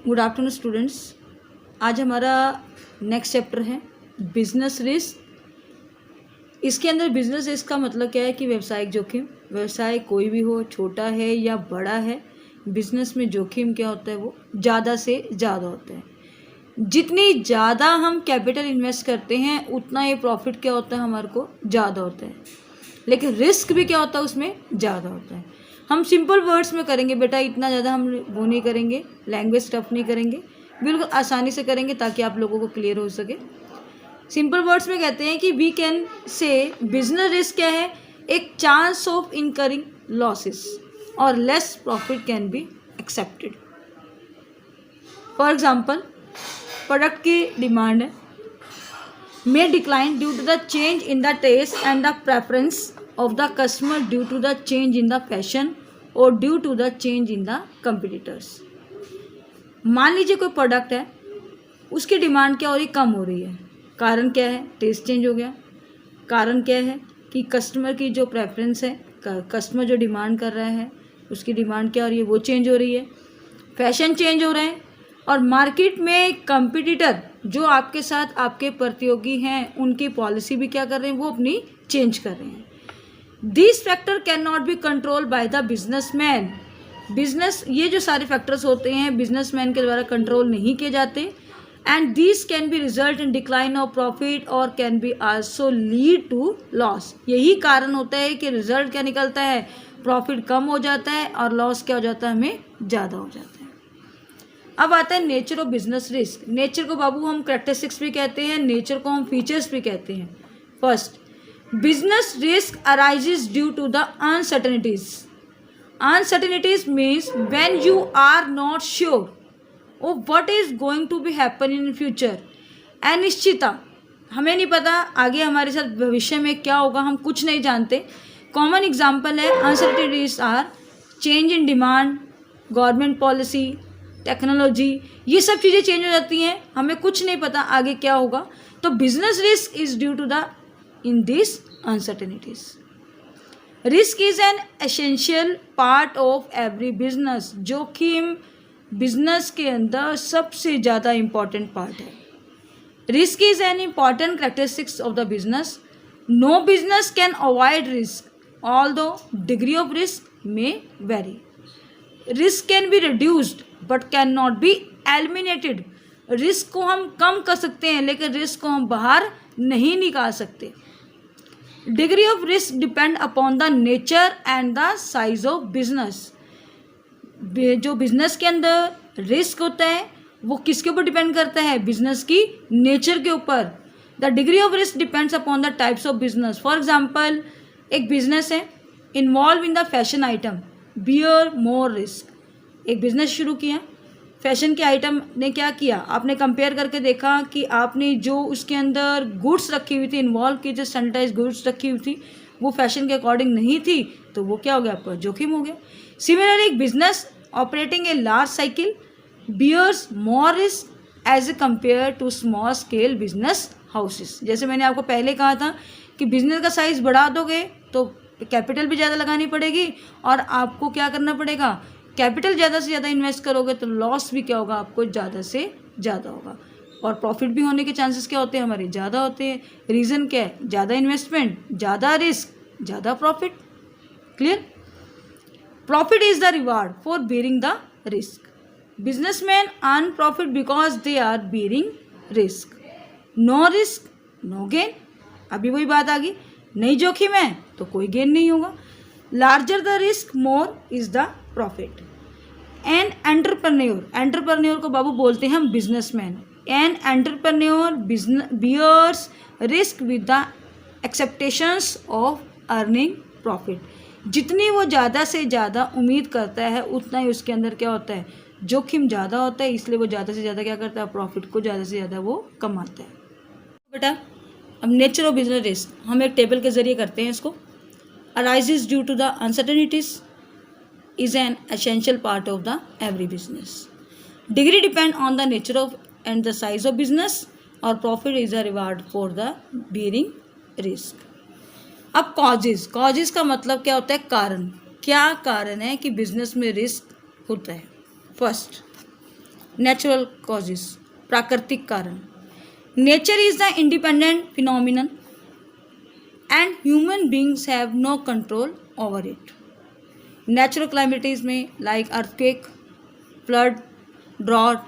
Good afternoon students. आज हमारा next chapter है बिजनेस रिस्क। इसके अंदर बिजनेस रिस्क का मतलब क्या है कि व्यवसायिक जोखिम। व्यवसाय कोई भी हो, छोटा है या बड़ा है, बिजनेस में जोखिम क्या होता है वो ज़्यादा से ज़्यादा होता है। जितनी ज़्यादा हम कैपिटल इन्वेस्ट करते हैं उतना ये प्रॉफिट क्या होता है हमारे को ज़्यादा होता है, लेकिन रिस्क भी क्या होता है उसमें ज़्यादा होता है। हम सिंपल वर्ड्स में करेंगे बेटा, इतना ज़्यादा हम वो नहीं करेंगे, लैंग्वेज टफ नहीं करेंगे, बिल्कुल आसानी से करेंगे ताकि आप लोगों को क्लियर हो सके। सिंपल वर्ड्स में कहते हैं कि we can say business risk क्या है, एक चांस ऑफ इनकरिंग लॉसेस और less profit can be accepted. For example, product की डिमांड है may decline due to the change in the taste and the preference of the customer, due to the change in the fashion or due to the change in the competitors। मान लीजिए कोई product है, उसकी demand क्या हो रही, कम हो रही है। कारण क्या है, टेस्ट चेंज हो गया। कारण क्या है कि कस्टमर की जो प्रेफरेंस है, कस्टमर जो डिमांड कर रहा है उसकी डिमांड क्या हो रही है, वो चेंज हो रही है। फैशन चेंज हो रहे हैं और मार्केट में कंपटीटर जो आपके साथ आपके प्रतियोगी हैं उनकी पॉलिसी भी क्या कर रहे हैं, वो अपनी चेंज कर रहे हैं। This factor can not B control by the businessman. Business, ये जो सारे फैक्टर्स होते हैं बिजनेसमैन के द्वारा कंट्रोल नहीं किए जाते। And this can be result in decline of profit और can be also lead to loss. यही कारण होता है कि रिजल्ट क्या निकलता है, प्रॉफिट कम हो जाता है और लॉस क्या हो जाता है, हमें ज़्यादा हो जाता है। अब आता है nature of business risk. Nature को बाबू हम कैरेक्टरिस्टिक्स भी कहते हैं, नेचर को हम फीचर्स भी कहते हैं। First, business risk arises due to the uncertainties. Uncertainties means when you are not sure of what is going to be happen in future. अनिश्चितता, हमें नहीं पता आगे हमारे साथ भविष्य में क्या होगा, हम कुछ नहीं जानते। कॉमन एग्जाम्पल है uncertainties are change in demand, government policy, technology, ये सब चीज़ें चेंज हो जाती हैं, हमें कुछ नहीं पता आगे क्या होगा। तो business risk is due to the in this uncertainties. Risk is an essential part of every business. जोखिम बिजनेस के अंदर सबसे ज़्यादा इम्पॉर्टेंट पार्ट है। Risk is an important characteristics of the business. No business can avoid risk although degree of risk may vary. Risk can be reduced but can not be eliminated. Risk को हम कम कर सकते हैं लेकिन risk को हम बाहर नहीं निकाल सकते। Degree of risk depend upon the nature and the size of business. जो बिजनेस के अंदर रिस्क होता है वो किसके ऊपर डिपेंड करता है, बिजनेस की नेचर के ऊपर। The degree of risk depends upon the types of business. For example, एक बिजनेस है involve in the fashion item, bear more risk. एक बिजनेस शुरू किया, फैशन के आइटम ने क्या किया, आपने कंपेयर करके देखा कि आपने जो उसके अंदर गुड्स रखी हुई थी, इन्वॉल्व की जो सैनिटाइज गुड्स रखी हुई थी वो फैशन के अकॉर्डिंग नहीं थी, तो वो क्या हो गया, आपका जोखिम हो गया। सिमिलरली, एक business operating a large cycle bears more risk as a compare to small scale business houses. जैसे मैंने आपको पहले कहा था कि बिजनेस का साइज बढ़ा दोगे तो कैपिटल भी ज़्यादा लगानी पड़ेगी और आपको क्या करना पड़ेगा, कैपिटल ज़्यादा से ज़्यादा इन्वेस्ट करोगे तो लॉस भी क्या होगा, आपको ज़्यादा से ज़्यादा होगा। और प्रॉफिट भी होने के चांसेस क्या होते हैं, हमारे ज़्यादा होते हैं। रीज़न क्या है, ज़्यादा इन्वेस्टमेंट, ज़्यादा रिस्क, ज़्यादा profit. Clear? Profit is the reward for bearing the risk. Businessman earn profit because they are bearing risk. No risk no gain. अभी वही बात आ गई, नहीं जोखिम है तो कोई गेन नहीं होगा। Larger the risk more is the profit. An entrepreneur, entrepreneur को बाबू बोलते हैं हम businessman. An entrepreneur bears risk with the expectations of earning profit. जितनी वो ज़्यादा से ज़्यादा उम्मीद करता है उतना ही उसके अंदर क्या होता है, जोखिम ज़्यादा होता है, इसलिए वो ज़्यादा से ज़्यादा क्या करता है, प्रॉफिट को ज़्यादा से ज़्यादा वो कमाता है। बेटा, अब नेचर ऑफ बिजनेस रिस्क हम एक टेबल के जरिए करते हैं इसको। Arises due to the uncertainties is an essential part of the every business. Degree depend on the nature of and the size of business और profit is a reward for the bearing risk. अब causes का मतलब क्या होता है, कारण। क्या कारण है कि बिजनेस में रिस्क होता है। फर्स्ट, नेचुरल कॉजेज, प्राकृतिक कारण। Nature is the independent phenomenon and human beings have no control over it. Natural calamities में like earthquake, flood, drought,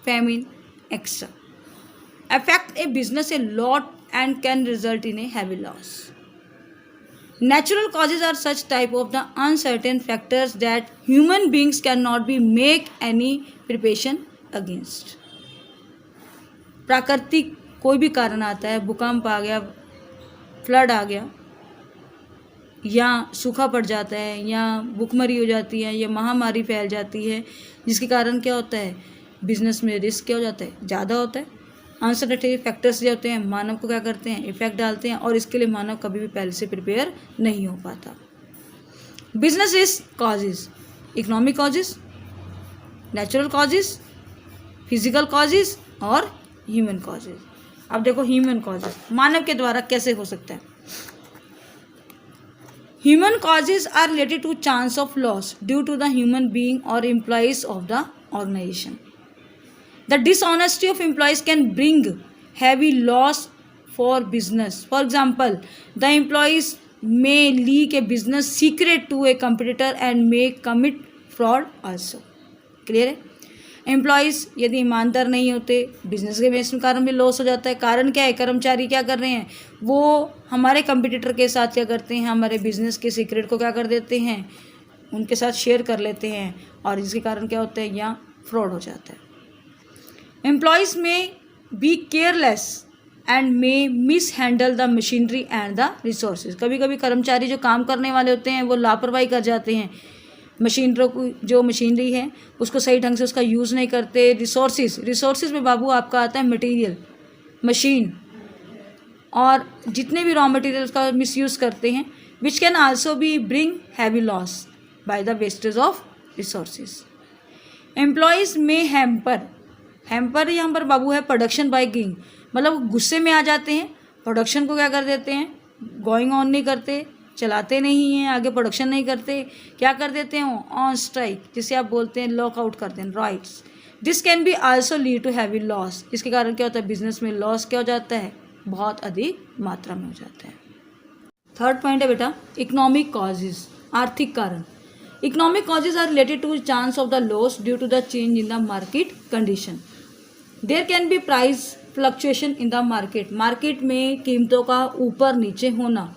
famine, etc. affect a business a lot and can result in a heavy loss. Natural causes are such type of the uncertain factors that human beings cannot be make any preparation against. प्राकृतिक कोई भी कारण आता है, भूकंप आ गया, flood आ गया, या सूखा पड़ जाता है, या भूखमरी हो जाती है, या महामारी फैल जाती है, जिसके कारण क्या होता है, बिजनेस में रिस्क क्या हो जाता है, ज़्यादा होता है। अनसर्टेनिटी फैक्टर्स जो होते हैं मानव को क्या करते हैं, इफेक्ट डालते हैं, और इसके लिए मानव कभी भी पहले से प्रिपेयर नहीं हो पाता। Business risk causes, economic causes, natural causes, physical causes और ह्यूमन कॉजेज। अब देखो ह्यूमन कॉजेज मानव के द्वारा कैसे हो सकता है। Human causes are related to chance of loss due to the human being और employees of the organisation. The dishonesty of employees can bring heavy loss for business. For example, the employees may leak a business secret to a competitor and may commit fraud also. Clear है? Employees यदि ईमानदार नहीं होते, business के base में कारण भी loss हो जाता है। कारण क्या है, कर्मचारी क्या कर रहे हैं, वो हमारे कंपटीटर के साथ क्या करते हैं, हमारे बिजनेस के सीक्रेट को क्या कर देते हैं, उनके साथ शेयर कर लेते हैं, और इसके कारण क्या होता है, यहाँ फ्रॉड हो जाता है। Employees may be careless and may mishandle the machinery and the resources. कभी कभी कर्मचारी जो काम करने वाले होते हैं वो लापरवाही कर जाते हैं, मशीनरों को, जो मशीनरी है उसको सही ढंग से उसका यूज़ नहीं करते। रिसोर्सेज में बाबू आपका आता है मटेरियल, मशीन, और जितने भी रॉ मटेरियल उसका मिसयूज़ करते हैं, which can also be bring heavy loss by the wastage of resources. Employees में हैम्पर यहाँ पर बाबू है प्रोडक्शन बाय गिंग, मतलब गुस्से में आ जाते हैं, प्रोडक्शन को क्या कर देते हैं, गोइंग ऑन नहीं करते, चलाते नहीं हैं, आगे प्रोडक्शन नहीं करते, क्या कर देते हैं, ऑन स्ट्राइक, जिसे आप बोलते हैं लॉकआउट करते हैं, rights. This can be also lead to heavy loss. इसके कारण क्या होता है, बिजनेस में लॉस क्या हो जाता है, बहुत अधिक मात्रा में हो जाता है। थर्ड पॉइंट है बेटा इकोनॉमिक कॉजेज, आर्थिक कारण। Economic causes are related to chance of the loss due to the change in the market condition. There can be price fluctuation in the market में कीमतों का ऊपर नीचे होना।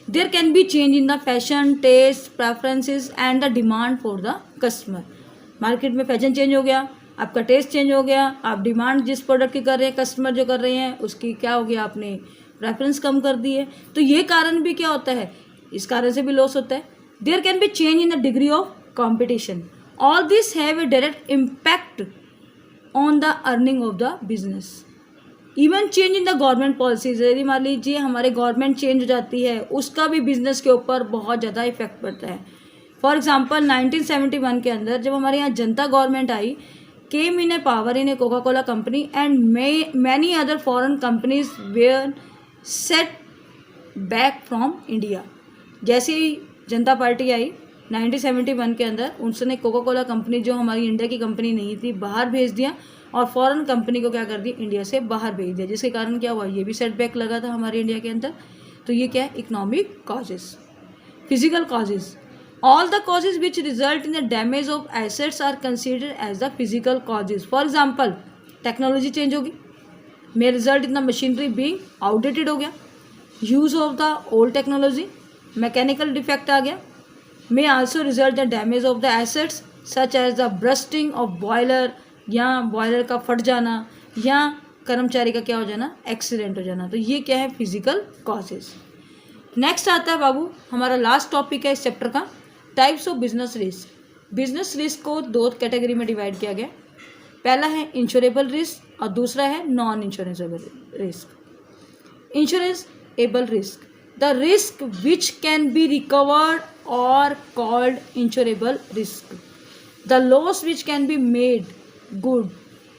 There can be change in the fashion, taste, preferences and the demand for the customer. Market में fashion change हो गया, आपका टेस्ट चेंज हो गया, आप डिमांड जिस प्रोडक्ट की कर रहे हैं, कस्टमर जो कर रहे हैं उसकी क्या हो गया, आपने प्रेफरेंस कम कर दी है। तो ये कारण भी क्या होता है, इस कारण से भी लॉस होता है। There can be change in the degree of competition. All this have a direct impact on the earning of the business. Even change in the government policies, यदि मान लीजिए हमारे गवर्नमेंट चेंज हो जाती है, उसका भी बिजनेस के ऊपर बहुत ज़्यादा इफेक्ट पड़ता है। फॉर एग्जांपल 1971 के अंदर जब हमारे यहाँ जनता गवर्नमेंट आई, came in a power in a Coca Cola company and many other foreign companies were set back from India. जैसे ही जनता पार्टी आई 1971 के अंदर, उसने कोका कोला कंपनी जो हमारी इंडिया की कंपनी नहीं थी बाहर भेज दिया, और फॉरेन कंपनी को क्या कर दिया, इंडिया से बाहर भेज दिया, जिसके कारण क्या हुआ, ये भी सेटबैक लगा था हमारे इंडिया के अंदर। तो ये क्या है, economic causes. Physical causes, all the causes which result in the damage of assets are considered as the physical causes. For example technology change होगी, may result in the machinery being outdated हो गया, use of the old technology, mechanical defect आ गया, may also result the damage of the assets such as the bursting of boiler, या boiler का फट जाना, या कर्मचारी का क्या हो जाना, एक्सीडेंट हो जाना। तो ये क्या है, फिजिकल कॉजेज। नेक्स्ट आता है बाबू हमारा लास्ट टॉपिक है इस चैप्टर का, types of business risk. Business risk को दो कैटेगरी में डिवाइड किया गया, पहला है इंश्योरेबल रिस्क और दूसरा है non insurable risk. Insurable risk, the risk which can be recovered or called insurable risk. The loss which can be made good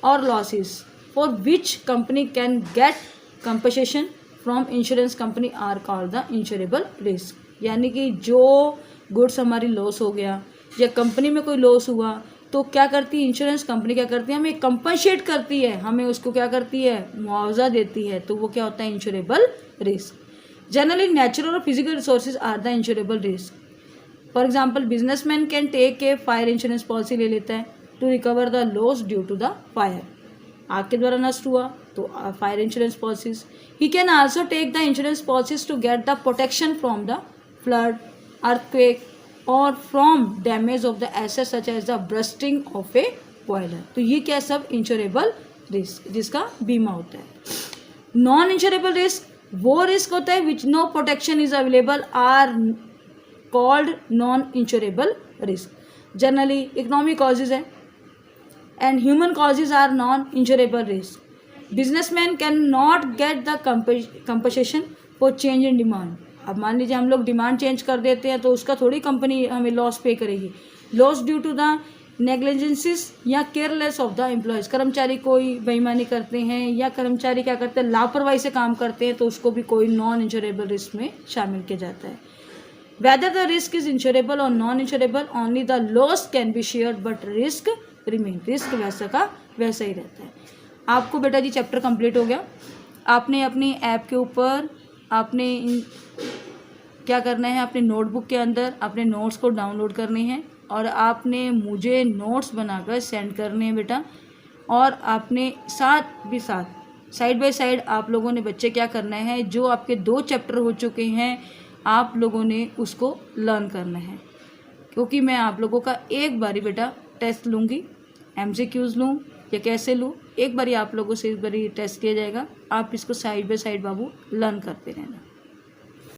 or losses for which company can get compensation from insurance company are called the insurable risk. यानी कि जो goods हमारी loss हो गया या company में कोई loss हुआ तो क्या करती है इंश्योरेंस कंपनी, क्या करती है, हमें कंपनसेट करती है, हमें उसको क्या करती है, मुआवजा देती है। तो वो क्या होता है, इंश्योरेबल रिस्क। जनरली नेचुरल और physical resources are the insurable risk. For example businessman can take a fire insurance policy ले लेता है to recover the loss due to the fire. आग के द्वारा नष्ट हुआ तो fire insurance policies. He can also take the insurance policies to get the protection from the flood, earthquake और from damage of the asset such as the bursting of A boiler. तो ये क्या सब इंश्योरेबल रिस्क जिसका बीमा होता है। Non insurable risk वो रिस्क होता है which no protection is available are called non insurable risk. Generally economic causes है and human causes are non-insurable risk. Businessmen cannot get the compensation for change in demand. अब मान लीजिए हम लोग demand change कर देते हैं तो उसका थोड़ी कंपनी हमें लॉस पे करेगी। लॉस ड्यू टू द नेग्लिजेंसिस या केयरलेस ऑफ द एम्प्लॉयज। कर्मचारी कोई बेईमानी करते हैं या कर्मचारी क्या करते हैं, लापरवाही से काम करते हैं, तो उसको भी कोई नॉन इंश्योरेबल रिस्क में शामिल किया जाता है। Whether the risk is insurable और non insurable, only the loss can be shared but risk remain. Risk वैसा का वैसा ही रहता है। आपको बेटा जी चैप्टर कंप्लीट हो गया। आपने अपनी ऐप के ऊपर आपने क्या करना है, अपने नोटबुक के अंदर अपने नोट्स को डाउनलोड करने हैं और आपने मुझे नोट्स बनाकर सेंड करने हैं बेटा। और आपने साथ साइड बाय साइड आप लोगों ने बच्चे क्या करना है, जो आपके 2 चैप्टर हो चुके हैं आप लोगों ने उसको लर्न करना है। क्योंकि मैं आप लोगों का एक बारी बेटा टेस्ट लूँगी, MCQs लूँ या कैसे लूँ, एक बारी आप लोगों से एक बारी टेस्ट किया जाएगा। आप इसको side by side Babu learn करते रहना।